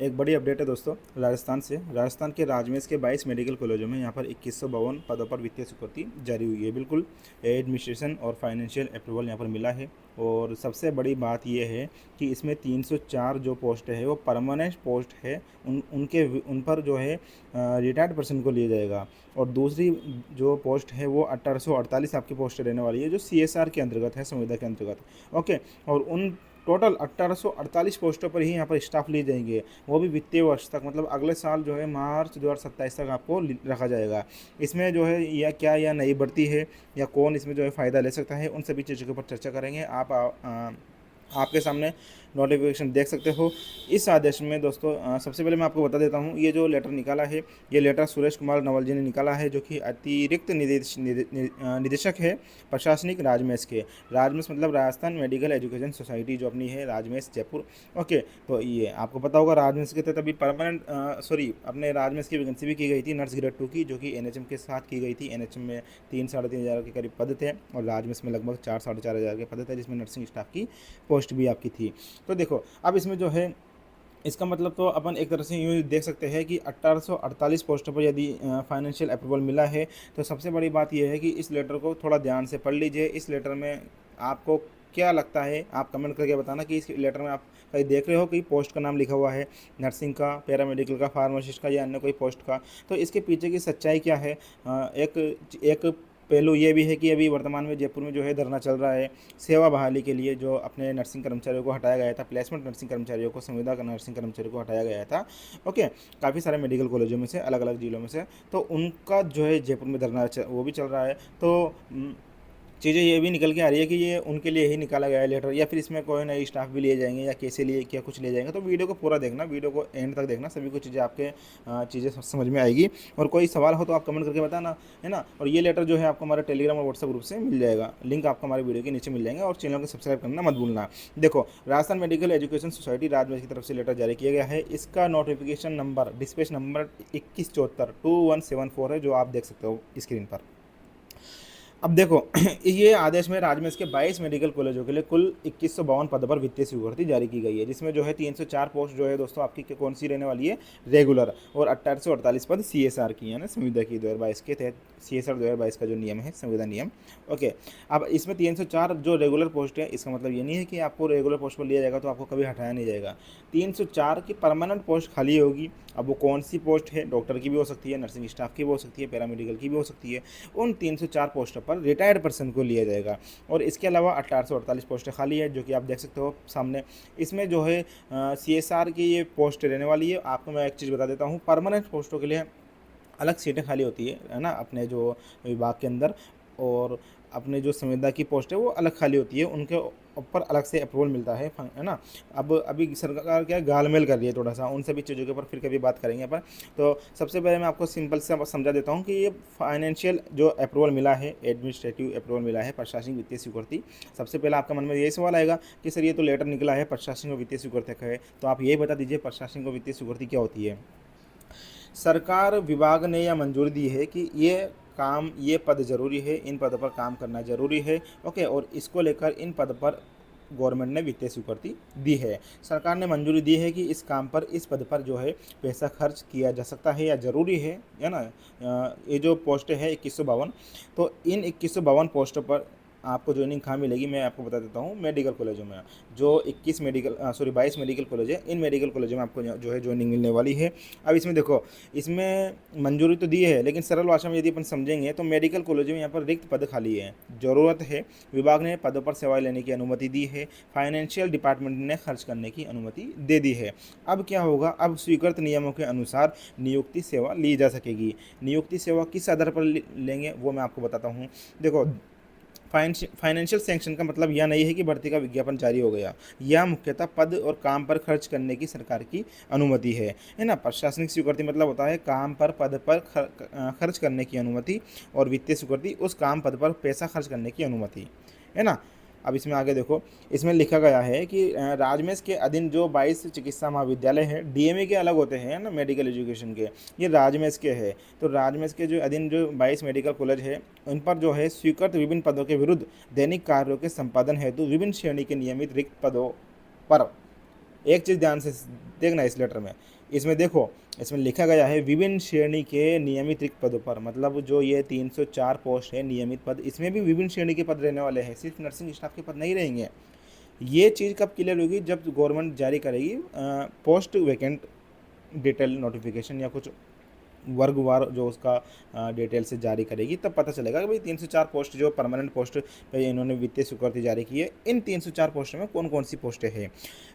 एक बड़ी अपडेट है दोस्तों राजस्थान से। राजस्थान के राजमेश के 22 मेडिकल कॉलेजों में यहाँ पर 2152 पदों पर वित्तीय स्वीकृति जारी हुई है। बिल्कुल एडमिनिस्ट्रेशन और फाइनेंशियल अप्रूवल यहाँ पर मिला है। और सबसे बड़ी बात यह है कि इसमें 304 जो पोस्ट है वो परमानेंट पोस्ट है। उन पर जो है रिटायर्ड पर्सन को लिया जाएगा। और दूसरी जो पोस्ट है वो 1848 आपकी पोस्ट रहने वाली है, जो CSR के अंतर्गत है, संविदा के अंतर्गत। ओके। और उन टोटल 1848 पोस्टों पर ही यहाँ पर स्टाफ लिए जाएंगे, वो भी वित्तीय वर्ष तक, मतलब अगले साल जो है मार्च 2027 तक आपको रखा जाएगा। इसमें जो है या क्या या नई भर्ती है या कौन इसमें जो है फ़ायदा ले सकता है, उन सभी चीज़ों के ऊपर चर्चा करेंगे। आपके सामने नोटिफिकेशन देख सकते हो। इस आदेश में दोस्तों सबसे पहले मैं आपको बता देता हूँ, ये जो लेटर निकाला है, ये लेटर सुरेश कुमार नवल जी ने निकाला है, जो कि अतिरिक्त निदेशक है प्रशासनिक राजमेश के। राजमेश मतलब राजस्थान मेडिकल एजुकेशन सोसाइटी जो अपनी है, राजमेश जयपुर। ओके। तो ये आपको पता होगा राजमेश के तहत अभी परमानेंट अपने राजमेश की वैकेंसी भी की गई थी नर्स ग्रेड 2 की, जो कि NHM के साथ की गई थी। NHM में 3-3.5 हज़ार के करीब पद थे और राजमेश में लगभग 4-4.5 हज़ार के पद थे, जिसमें नर्सिंग स्टाफ की पोस्ट भी आपकी थी। तो देखो अब इसमें जो है, इसका मतलब तो अपन एक तरह से यूँ देख सकते हैं कि 1848 पोस्टों पर यदि फाइनेंशियल अप्रूवल मिला है, तो सबसे बड़ी बात यह है कि इस लेटर को थोड़ा ध्यान से पढ़ लीजिए। इस लेटर में आपको क्या लगता है, आप कमेंट करके बताना कि इस लेटर में आप कहीं देख रहे हो कि पोस्ट का नाम लिखा हुआ है, नर्सिंग का, पैरामेडिकल का, फार्मासिस्ट का या अन्य कोई पोस्ट का। तो इसके पीछे की सच्चाई क्या है? एक पहलू ये भी है कि अभी वर्तमान में जयपुर में जो है धरना चल रहा है सेवा बहाली के लिए, जो अपने नर्सिंग कर्मचारियों को हटाया गया था, प्लेसमेंट नर्सिंग कर्मचारियों को, संविदा का नर्सिंग कर्मचारियों को हटाया गया था। ओके। काफ़ी सारे मेडिकल कॉलेजों में से, अलग अलग जिलों में से, तो उनका जो है जयपुर में धरना वो भी चल रहा है। तो चीज़ें ये भी निकल के आ रही है कि ये उनके लिए ही निकाला गया है लेटर, या फिर इसमें कोई नई स्टाफ भी लिए जाएंगे या कैसे लिए क्या कुछ लिए जाएंगे। तो वीडियो को पूरा देखना, वीडियो को एंड तक देखना, सभी कुछ चीज़ें आपके चीज़ें समझ में आएगी। और कोई सवाल हो तो आप कमेंट करके बताना, है ना। और ये लेटर जो है आपको हमारे टेलीग्राम और व्हाट्सएप ग्रुप से मिल जाएगा, लिंक आपको हमारे वीडियो के नीचे मिल जाएंगे। और चैनल को सब्सक्राइब करना मत भूलना। देखो, राजस्थान मेडिकल एजुकेशन सोसाइटी राजमेश की तरफ से लेटर जारी किया गया है। इसका नोटिफिकेशन नंबर, डिस्पैच नंबर 2174-2174 है, जो आप देख सकते हो स्क्रीन पर। अब देखो ये आदेश में राजमेश के 22 मेडिकल कॉलेजों के लिए कुल 2152 पद पर वित्तीय स्वीकृति जारी की गई है, जिसमें जो है 304 पोस्ट जो है दोस्तों आपकी कौन सी रहने वाली है, रेगुलर, और 1848 पद CSR की है ना, संविदा की 2022 के तहत, CSR 2022 का जो नियम है, संविदा नियम। ओके। अब इसमें 304 जो रेगुलर पोस्ट है, इसका मतलब ये नहीं है कि आपको रेगुलर पोस्ट पर लिया जाएगा तो आपको कभी हटाया नहीं जाएगा। 304 की परमानेंट पोस्ट खाली होगी। अब वो कौन सी पोस्ट है, डॉक्टर की भी हो सकती है, नर्सिंग स्टाफ की भी हो सकती है, पैरामेडिकल की भी हो सकती है। उन 304 पोस्टों पर रिटायर्ड पर्सन को लिया जाएगा। और इसके अलावा 1848 पोस्टें खाली है, जो कि आप देख सकते हो सामने। इसमें जो है CSR की ये पोस्ट रहने वाली है। आपको मैं एक चीज़ बता देता हूँ, परमानेंट पोस्टों के लिए अलग सीटें खाली होती है ना, अपने जो विभाग के अंदर। और अपने जो संविदा की पोस्ट है वो अलग खाली होती है, उनके ऊपर अलग से अप्रूवल मिलता है ना। अब अभी सरकार क्या गालमेल कर रही है थोड़ा सा, उन सभी चीज़ों के ऊपर फिर कभी बात करेंगे अपन। तो सबसे पहले मैं आपको सिंपल से समझा देता हूँ कि ये फाइनेंशियल जो अप्रूवल मिला है, एडमिनिस्ट्रेटिव अप्रूवल मिला है, प्रशासनिक वित्तीय स्वीकृति। सबसे पहले आपका मन में यही सवाल आएगा कि सर ये तो लेटर निकला है प्रशासनिक और वित्तीय स्वीकृति का है, तो आप यही बता दीजिए प्रशासनिक और वित्तीय स्वीकृति क्या होती है। सरकार विभाग ने यह मंजूरी दी है कि ये पद जरूरी है, इन पदों पर काम करना जरूरी है। ओके। और इसको लेकर इन पद पर गवर्नमेंट ने वित्तीय स्वीकृति दी है। सरकार ने मंजूरी दी है कि इस काम पर, इस पद पर जो है पैसा खर्च किया जा सकता है या ज़रूरी है ना। ये जो पोस्टें हैं 2152, तो इन 2152 पोस्टों पर आपको ज्वाइनिंग कहाँ मिलेगी, मैं आपको बता देता हूँ। मेडिकल कॉलेजों में जो 22 मेडिकल कॉलेज है, इन मेडिकल कॉलेजों में आपको जो है ज्वाइनिंग मिलने वाली है। अब इसमें देखो, इसमें मंजूरी तो दी है, लेकिन सरल भाषा में यदि अपन समझेंगे तो मेडिकल कॉलेजों में यहाँ पर रिक्त पद खाली है, ज़रूरत है। विभाग ने पदों पर सेवाएं लेने की अनुमति दी है, फाइनेंशियल डिपार्टमेंट ने खर्च करने की अनुमति दे दी है। अब क्या होगा, अब स्वीकृत नियमों के अनुसार नियुक्ति सेवा ली जा सकेगी। नियुक्ति सेवा किस आधार पर लेंगे वो मैं आपको बताता हूँ। देखो, फाइनेंशियल सैंक्शन का मतलब यह नहीं है कि भर्ती का विज्ञापन जारी हो गया, यह मुख्यतः पद और काम पर खर्च करने की सरकार की अनुमति है ना। प्रशासनिक स्वीकृति मतलब होता है काम पर, पद पर खर्च करने की अनुमति, और वित्तीय स्वीकृति उस काम, पद पर पैसा खर्च करने की अनुमति, है ना। अब इसमें आगे देखो, इसमें लिखा गया है कि राजमेश के अधीन जो 22 चिकित्सा महाविद्यालय हैं, DME के अलग होते हैं ना मेडिकल एजुकेशन के, ये राजमेश के हैं। तो राजमेश के जो अधीन जो 22 मेडिकल कॉलेज है, उन पर जो है स्वीकृत विभिन्न पदों के विरुद्ध दैनिक कार्यों के संपादन हेतु विभिन्न श्रेणी के नियमित रिक्त पदों पर एक चीज़ ध्यान से देखना इस लेटर में, इसमें देखो, इसमें लिखा गया है विभिन्न श्रेणी के नियमित रिक्त पदों पर, मतलब जो ये 304 पोस्ट है नियमित पद, इसमें भी विभिन्न श्रेणी के पद रहने वाले हैं, सिर्फ नर्सिंग स्टाफ के पद नहीं रहेंगे। ये चीज़ कब क्लियर होगी, जब गवर्नमेंट जारी करेगी पोस्ट वैकेंट डिटेल नोटिफिकेशन या कुछ वर्गवार जो उसका डिटेल से जारी करेगी, तब पता चलेगा कि भाई 304 पोस्ट जो परमानेंट पोस्ट पे इन्होंने वित्तीय स्वीकृति जारी की है, इन 304 पोस्ट में कौन कौन सी पोस्टें हैं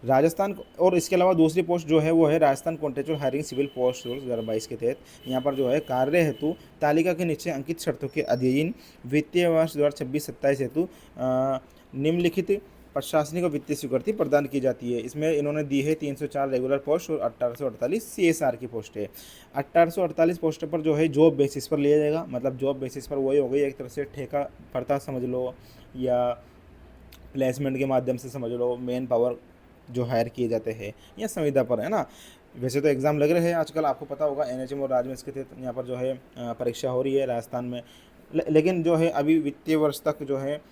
राजस्थान। और इसके अलावा दूसरी पोस्ट जो है वो है Rajasthan contractual hiring civil post rule 2022 के तहत। यहाँ पर जो है कार्य हेतु तालिका के नीचे अंकित शर्तों के अधीन वित्तीय वर्ष 2026-27 हेतु निम्नलिखित प्रशासनिक और वित्तीय स्वीकृति प्रदान की जाती है। इसमें इन्होंने दी है 304 रेगुलर पोस्ट और 1848 CSR की पोस्ट है। 1848 पोस्ट पर जो है जॉब बेसिस पर लिया जाएगा, मतलब जॉब बेसिस पर वही हो गई एक तरह से ठेका पड़ता समझ लो, या प्लेसमेंट के माध्यम से समझ लो, मैन पावर जो हायर किए जाते हैं, या संविदा पर, है ना। वैसे तो एग्ज़ाम लग रहे हैं आजकल, आपको पता होगा NHM और राजमेंस के तहत यहाँ पर जो है परीक्षा हो रही है राजस्थान में। लेकिन जो है अभी वित्तीय वर्ष तक जो है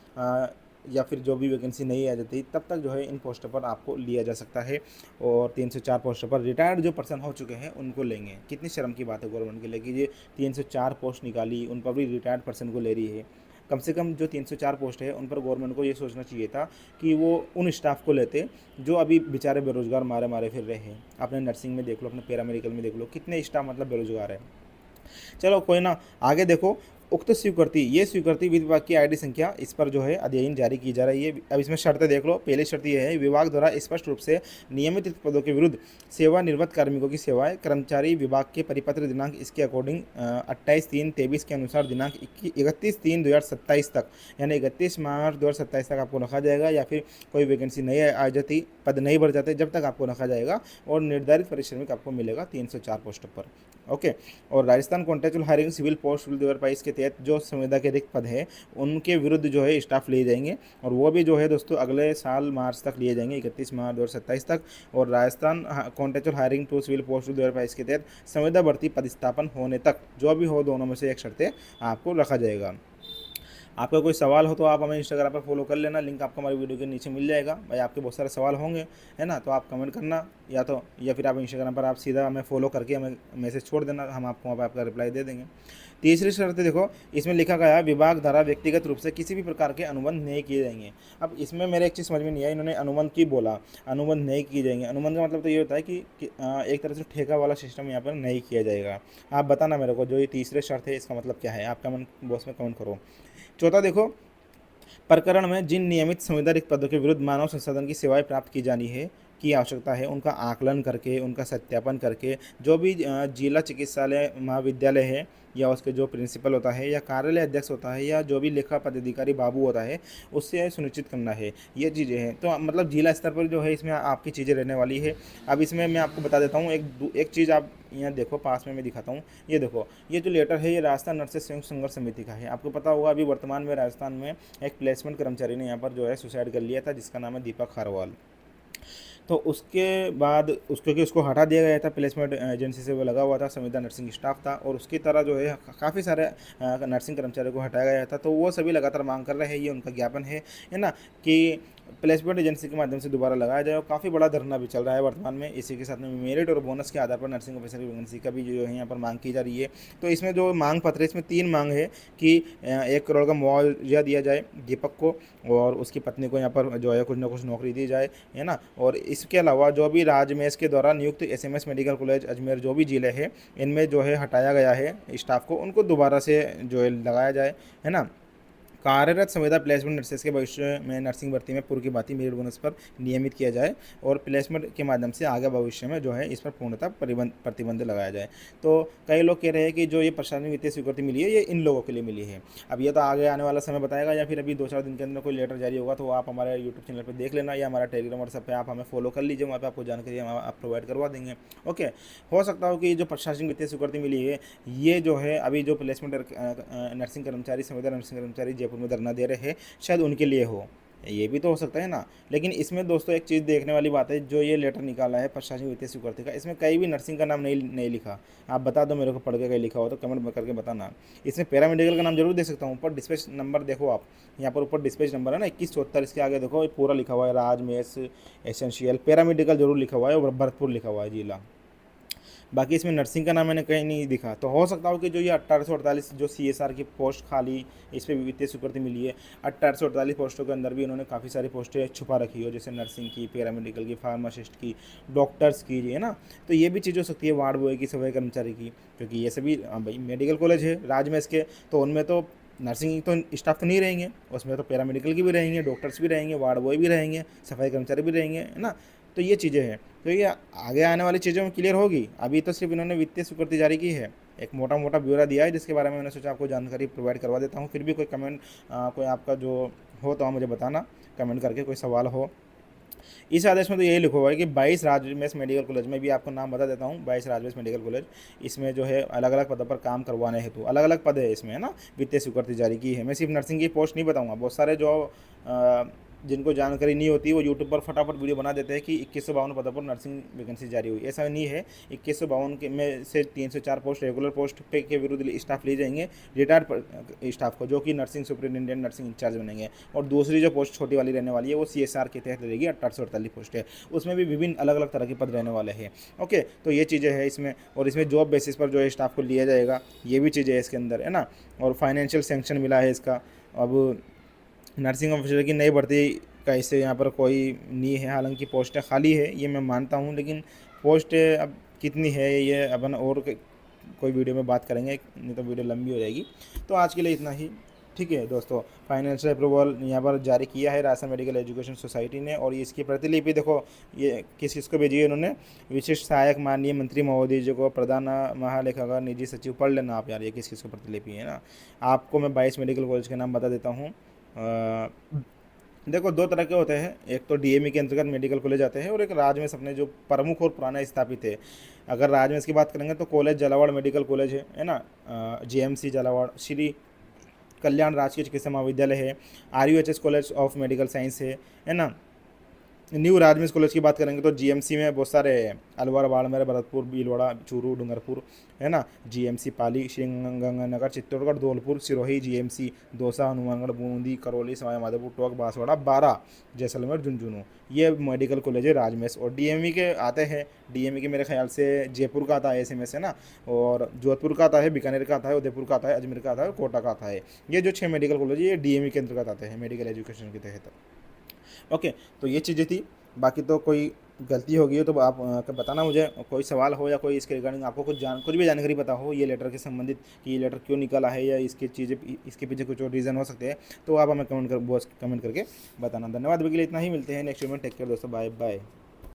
या फिर जो भी वैकेंसी नहीं आ जाती तब तक जो है इन पोस्टों पर आपको लिया जा सकता है। और 304 पोस्टों पर रिटायर्ड जो पर्सन हो चुके हैं उनको लेंगे। कितनी शर्म की बात है गवर्नमेंट के लिए कि ये 304 पोस्ट निकाली, उन पर भी रिटायर्ड पर्सन को ले रही है। कम से कम जो 304 पोस्ट है उन पर गवर्नमेंट को ये सोचना चाहिए था कि वो उन स्टाफ को लेते जो अभी बेचारे बेरोजगार मारे मारे फिर रहे हैं। आपने नर्सिंग में देख लो, अपने पैरामेडिकल में देख लो, कितने स्टाफ मतलब बेरोजगार है। चलो कोई ना, आगे देखो। उक्त स्वीकृति, ये स्वीकृति विभाग की ID संख्या, इस पर जो है अध्ययन जारी की जा रही है। अब इसमें शर्तें देख लो। पहली शर्त ये है, विभाग द्वारा स्पष्ट रूप से नियमित रिक्त पदों के विरुद्ध सेवानिवृत्त कार्मिकों की सेवाएं कर्मचारी विभाग के परिपत्र दिनांक इसके अकॉर्डिंग 28/3/23 के अनुसार दिनांक 31/3/2027 तक, यानी 31 मार्च 2027 तक आपको रखा जाएगा। या फिर कोई वैकेंसी नहीं आ जाती, पद नहीं भर जाते, जब तक आपको रखा जाएगा। और निर्धारित पारिश्रमिक आपको मिलेगा 304 पोस्टों पर। ओके। और Rajasthan contractual hiring civil post rule 2022 के तहत जो संविदा के रिक्त पद है उनके विरुद्ध जो है स्टाफ लिए जाएंगे, और वो भी जो है दोस्तों अगले साल मार्च तक लिए जाएंगे, 31 मार्च 2027 तक। और Rajasthan contractual hiring to civil post rule 2022 के तहत संविदा भर्ती पदस्थापन होने तक जो भी हो, दोनों में से एक शर्तें आपको रखा जाएगा। आपका कोई सवाल हो तो आप हमें इंस्टाग्राम पर फॉलो कर लेना, लिंक आपको हमारी वीडियो के नीचे मिल जाएगा। भाई आपके बहुत सारे सवाल होंगे, है ना, तो आप कमेंट करना, या फिर आप इंस्टाग्राम पर आप सीधा हमें फॉलो करके हमें मैसेज छोड़ देना, हम आपको वहाँ पर आपका रिप्लाई दे देंगे। तीसरी शर्त देखो, इसमें लिखा गया है विभाग द्वारा व्यक्तिगत रूप से किसी भी प्रकार के अनुबंध नहीं किए जाएंगे। अब इसमें मेरे एक चीज़ समझ में नहीं आई, इन्होंने अनुबंध की बोला, अनुबंध नहीं किए जाएंगे। अनुबंध का मतलब तो ये होता है कि एक तरह से ठेका वाला सिस्टम यहाँ पर नहीं किया जाएगा। आप बताना मेरे को, जो ये तीसरे शर्त है इसका मतलब क्या है, आप कमेंट बॉक्स में कमेंट करो। चौथा देखो, प्रकरण में जिन नियमित संविदा रिक्त पदों के विरुद्ध मानव संसाधन की सेवाएं प्राप्त की आवश्यकता है, उनका आकलन करके, उनका सत्यापन करके, जो भी जिला चिकित्सालय महाविद्यालय है या उसके जो प्रिंसिपल होता है या कार्यालय अध्यक्ष होता है या जो भी लेखा पदाधिकारी बाबू होता है, उससे सुनिश्चित करना है। ये चीज़ें हैं, तो मतलब जिला स्तर पर जो है इसमें आपकी चीज़ें रहने वाली है। अब इसमें मैं आपको बता देता हूँ, एक चीज़ आप यहाँ देखो, पास में मैं दिखाता हूँ। ये देखो, ये जो लेटर है ये राजस्थान नर्सेस संयुक्त संघर्ष समिति का है। आपको पता होगा अभी वर्तमान में राजस्थान में एक प्लेसमेंट कर्मचारी ने यहाँ पर जो है सुसाइड कर लिया था, जिसका नाम है दीपक खारवाल। तो उसके बाद उसको हटा दिया गया था, प्लेसमेंट एजेंसी से वो लगा हुआ था, संविदा नर्सिंग स्टाफ था, और उसकी तरह जो है काफ़ी सारे नर्सिंग कर्मचारियों को हटाया गया था। तो वो सभी लगातार मांग कर रहे हैं, ये उनका ज्ञापन है ना, कि प्लेसमेंट एजेंसी के माध्यम से दोबारा लगाया जाए। और काफ़ी बड़ा धरना भी चल रहा है वर्तमान में। इसी के साथ में मेरिट और बोनस के आधार पर नर्सिंग ऑफिसर की वैकेंसी का भी जो है यहाँ पर मांग की जा रही है। तो इसमें जो मांग पत्र है, इसमें 3 मांग है कि 1 करोड़ का मुआवजा दिया जाए दीपक को, और उसकी पत्नी को यहाँ पर जो है कुछ ना कुछ नौकरी दी जाए, है ना। और इसके अलावा जो भी राजमेश के द्वारा नियुक्त SMS मेडिकल कॉलेज अजमेर जो भी जिले हैं, इनमें जो है हटाया गया है स्टाफ को, उनको दोबारा से जो है लगाया जाए, है ना। कार्यरत संविदा प्लेसमेंट नर्सेस के भविष्य में नर्सिंग भर्ती में पूर्व की भांति मेरिट बोनस पर नियमित किया जाए, और प्लेसमेंट के माध्यम से आगे भविष्य में जो है इस पर पूर्णतः प्रतिबंध लगाया जाए। तो कई लोग कह रहे हैं कि जो ये प्रशासनिक वित्तीय स्वीकृति मिली है ये इन लोगों के लिए मिली है। अब ये तो आगे आने वाला समय बताएगा, या फिर अभी 2-4 दिन के अंदर कोई लेटर जारी होगा, तो आप हमारे यूट्यूब चैनल पर देख लेना, या हमारा टेलीग्राम व्हाट्सएप पे आप हमें फॉलो कर लीजिए, वहाँ पर आपको जानकारी हम आप प्रोवाइड करवा देंगे। ओके, हो सकता हो कि जो प्रशासनिक वित्तीय स्वीकृति मिली है ये जो है अभी जो प्लेसमेंट नर्सिंग कर्मचारी, संविदा नर्सिंग कर्मचारी जयपुर में धरना दे रहे हैं, शायद उनके लिए हो। ये भी तो हो सकता है ना। लेकिन इसमें दोस्तों एक चीज़ देखने वाली बात है, जो ये लेटर निकाला है प्रशासनिक वित्तीय स्वीकृति का, इसमें कहीं भी नर्सिंग का नाम नहीं लिखा। आप बता दो मेरे को, पढ़ के कहीं लिखा हो तो कमेंट में करके बताना। इसमें पैरामेडिकल का नाम जरूर दे सकता हूँ। ऊपर डिस्पैच नंबर देखो आप, यहाँ पर ऊपर डिस्पैच नंबर है ना 2174, इसके आगे देखो ये पूरा लिखा हुआ है, राजमेश एसेंशियल पैरामेडिकल जरूर लिखा हुआ है और भरतपुर लिखा हुआ है जिला। बाकी इसमें नर्सिंग का नाम मैंने कहीं नहीं दिखा। तो हो सकता हो कि जो ये 1848 जो CSR की पोस्ट खाली इस पर वित्तीय स्वीकृति मिली है, 1848 पोस्टों के अंदर भी इन्होंने काफ़ी सारी पोस्टें छुपा रखी हो, जैसे नर्सिंग की, पैरामेडिकल की, फार्मासिस्ट की, डॉक्टर्स की, है ना। तो ये भी चीज़ हो सकती है, वार्ड बॉय की, सफाई कर्मचारी की, क्योंकि ये सभी भाई मेडिकल कॉलेज है राजमेश के, तो उनमें तो नर्सिंग तो स्टाफ तो नहीं रहेंगे, उसमें तो पैरामेडिकल की भी रहेंगे, डॉक्टर्स भी रहेंगे, वार्ड बॉय भी रहेंगे, सफाई कर्मचारी भी रहेंगे, है ना। तो ये चीज़ें हैं, तो ये आगे आने वाली चीज़ों में क्लियर होगी। अभी तो सिर्फ इन्होंने वित्तीय स्वीकृति जारी की है, एक मोटा मोटा ब्यौरा दिया है, जिसके बारे में मैंने सोचा आपको जानकारी प्रोवाइड करवा देता हूँ। फिर भी कोई कमेंट कोई आपका जो हो तो आप मुझे बताना कमेंट करके, कोई सवाल हो। इस आदेश में तो यही लिखा हुआ है कि 22 राजमेश मेडिकल कॉलेज में भी आपको नाम बता देता हूँ, 22 राजमेश मेडिकल कॉलेज, इसमें जो है अलग अलग पदों पर काम करवाने हेतु अलग अलग पद है इसमें, है ना, वित्तीय स्वीकृति जारी की है। मैं सिर्फ नर्सिंग की पोस्ट नहीं बताऊँगा, बहुत सारे जो जिनको जानकारी नहीं होती वो यूट्यूब पर फटाफट वीडियो बना देते हैं कि 2152 पदों पर नर्सिंग वैकेंसी जारी हुई। ऐसा नहीं है, 2152 के में से 304 पोस्ट रेगुलर पोस्ट पे के विरुद्ध स्टाफ लिए जाएंगे, रिटायर्ड स्टाफ को, जो कि नर्सिंग सुपरिटेंडेंट, नर्सिंग इंचार्ज बनेंगे। और दूसरी जो पोस्ट छोटी वाली रहने वाली है वो CSR के तहत रहेगी, 1848 पोस्ट है, उसमें भी विभिन्न अलग अलग तरह के पद रहने वाले हैं। ओके, तो ये चीज़ें हैं इसमें, और इसमें जॉब बेसिस पर जो है स्टाफ को लिया जाएगा, ये भी चीज़ें है इसके अंदर, है ना। और फाइनेंशियल सेंक्शन मिला है इसका। अब नर्सिंग ऑफिसर की नई भर्ती का इससे यहाँ पर कोई नहीं है, हालांकि पोस्टें खाली है ये मैं मानता हूँ, लेकिन पोस्ट अब कितनी है ये अपन और कोई वीडियो में बात करेंगे, नहीं तो वीडियो लंबी हो जाएगी। तो आज के लिए इतना ही, ठीक है दोस्तों। फाइनेंशियल अप्रूवल यहाँ पर जारी किया है राजस्थान मेडिकल एजुकेशन सोसाइटी ने, और इसकी प्रतिलिपि देखो ये किस को भेजी है इन्होंने, विशिष्ट सहायक माननीय मंत्री महोदय जी को, प्रधान महालेखाकार निजी सचिव, पढ़ लेना आप यार ये किस को प्रतिलिपि है ना। आपको मैं 22 मेडिकल कॉलेज के नाम बता देता हूँ। देखो दो तरह के होते हैं, एक तो DME के अंतर्गत मेडिकल कॉलेज आते हैं, और एक राजमेश अपने जो प्रमुख और पुराना स्थापित है। अगर राजमेश की बात करेंगे तो कॉलेज झालावाड़ मेडिकल कॉलेज है ना, JMC झालावाड़, श्री कल्याण राजकीय चिकित्सा महाविद्यालय है, RUHS college of medical science है ना। न्यू राजमेश कॉलेज की बात करेंगे तो GMC में बहुत सारे हैं, अलवर, बाड़मेर, भरतपुर, भीलवाड़ा, चूरू, डूंगरपुर, है ना। GMC पाली, श्रीगंगानगर, चित्तौड़गढ़, धौलपुर, सिरोही, GMC दौसा, हनुमानगढ़, बूंदी, करौली, सवाई माधोपुर, टोंक, बांसवाड़ा, बारा, जैसलमेर, झुंझुनू, ये मेडिकल कॉलेज है राजमेश। और DME के आते हैं, DME के मेरे ख्याल से जयपुर का आता है SMS है ना, और जोधपुर का आता है, बीकानेर का आता है, उदयपुर का आता है, अजमेर का आता है, कोटा का आता है। ये जो 6 मेडिकल कॉलेज है ये DME के अंतर्गत आते हैं, मेडिकल एजुकेशन के तहत। ओके, तो ये चीज़ें थी। बाकी तो कोई गलती होगी हो तो आप बताना मुझे, कोई सवाल हो या कोई इसके रिगार्डिंग आपको कुछ भी जानकारी पता हो ये लेटर के संबंधित, कि ये लेटर क्यों निकला है या इसकी चीज़ें, इसके पीछे कुछ और रीज़न हो सकते हैं, तो आप हमें कमेंट करके बताना। धन्यवाद, अभी के लिए इतना ही, मिलते हैं नेक्स्ट वीडियो में। टेक केयर दोस्तों, बाय बाय।